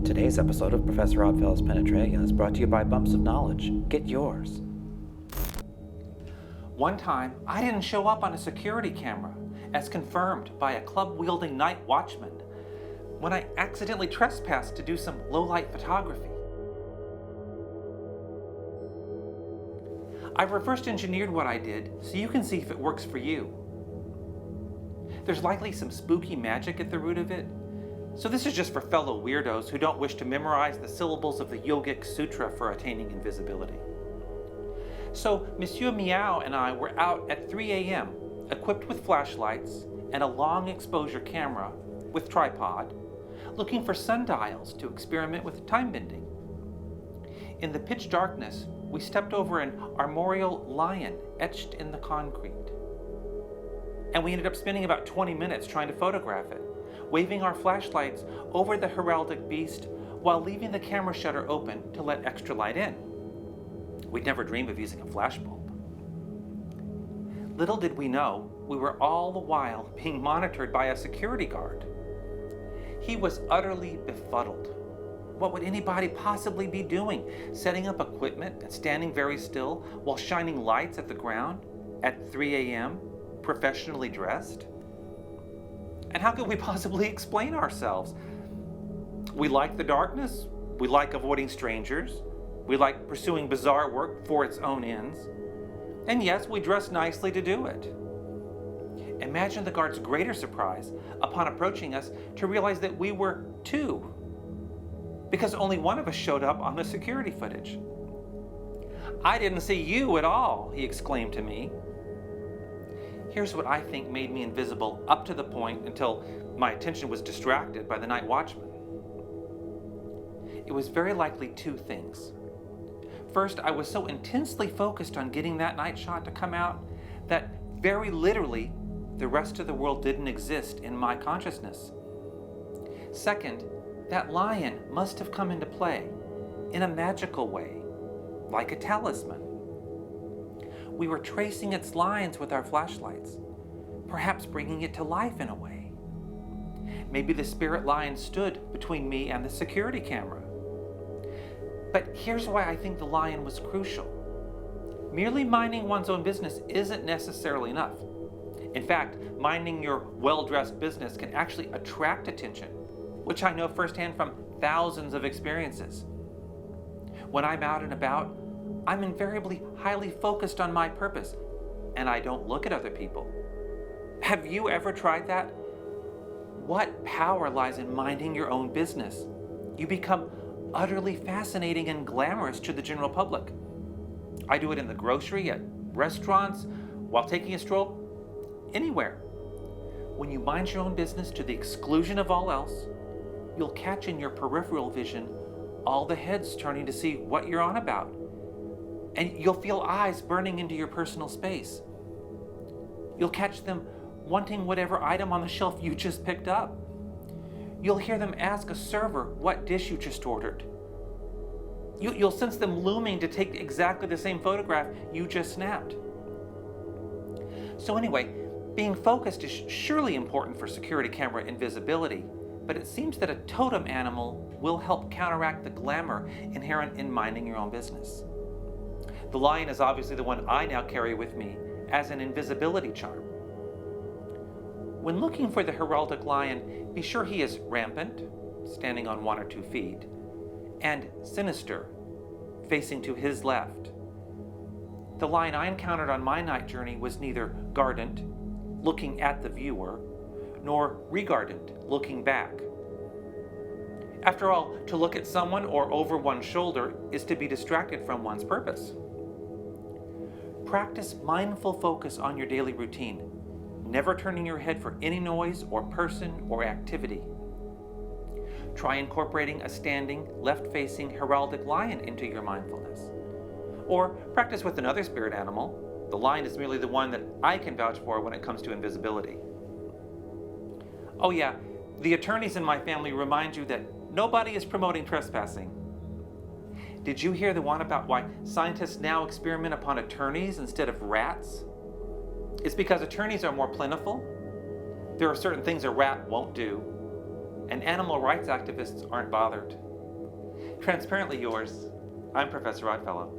Today's episode of Professor Oddfellow's Penetralia is brought to you by Bumps of Knowledge. Get yours. One time, I didn't show up on a security camera, as confirmed by a club-wielding night watchman, when I accidentally trespassed to do some low-light photography. I reverse engineered what I did so you can see if it works for you. There's likely some spooky magic at the root of it, so this is just for fellow weirdos who don't wish to memorize the syllables of the Yogic Sutra for attaining invisibility. So Monsieur Meow and I were out at 3 a.m., equipped with flashlights and a long exposure camera with tripod, looking for sundials to experiment with time bending. In the pitch darkness, we stepped over an armorial lion etched in the concrete. And we ended up spending about 20 minutes trying to photograph it, waving our flashlights over the heraldic beast while leaving the camera shutter open to let extra light in. We'd never dream of using a flashbulb. Little did we know, we were all the while being monitored by a security guard. He was utterly befuddled. What would anybody possibly be doing, setting up equipment and standing very still while shining lights at the ground at 3 a.m., professionally dressed? And how could we possibly explain ourselves? We like the darkness, we like avoiding strangers, we like pursuing bizarre work for its own ends, and yes, we dress nicely to do it. Imagine the guard's greater surprise upon approaching us to realize that we were two, because only one of us showed up on the security footage. "I didn't see you at all," he exclaimed to me. Here's what I think made me invisible up to the point until my attention was distracted by the night watchman. It was very likely two things. First, I was so intensely focused on getting that night shot to come out that very literally the rest of the world didn't exist in my consciousness. Second, that lion must have come into play in a magical way, like a talisman. We were tracing its lines with our flashlights, perhaps bringing it to life in a way. Maybe the spirit lion stood between me and the security camera. But here's why I think the lion was crucial. Merely minding one's own business isn't necessarily enough. In fact, minding your well-dressed business can actually attract attention, which I know firsthand from thousands of experiences. When I'm out and about, I'm invariably highly focused on my purpose, and I don't look at other people. Have you ever tried that? What power lies in minding your own business? You become utterly fascinating and glamorous to the general public. I do it in the grocery, at restaurants, while taking a stroll, anywhere. When you mind your own business to the exclusion of all else, you'll catch in your peripheral vision all the heads turning to see what you're on about. And you'll feel eyes burning into your personal space. You'll catch them wanting whatever item on the shelf you just picked up. You'll hear them ask a server what dish you just ordered. You'll sense them looming to take exactly the same photograph you just snapped. So anyway, being focused is surely important for security camera invisibility, but it seems that a totem animal will help counteract the glamour inherent in minding your own business. The lion is obviously the one I now carry with me as an invisibility charm. When looking for the heraldic lion, be sure he is rampant, standing on 1 or 2 feet, and sinister, facing to his left. The lion I encountered on my night journey was neither guardant, looking at the viewer, nor regardant, looking back. After all, to look at someone or over one's shoulder is to be distracted from one's purpose. Practice mindful focus on your daily routine, never turning your head for any noise or person or activity. Try incorporating a standing, left-facing heraldic lion into your mindfulness. Or practice with another spirit animal. The lion is merely the one that I can vouch for when it comes to invisibility. Oh yeah, the attorneys in my family remind you that nobody is promoting trespassing. Did you hear the one about why scientists now experiment upon attorneys instead of rats? It's because attorneys are more plentiful. There are certain things a rat won't do, and animal rights activists aren't bothered. Transparently yours, I'm Professor Oddfellow.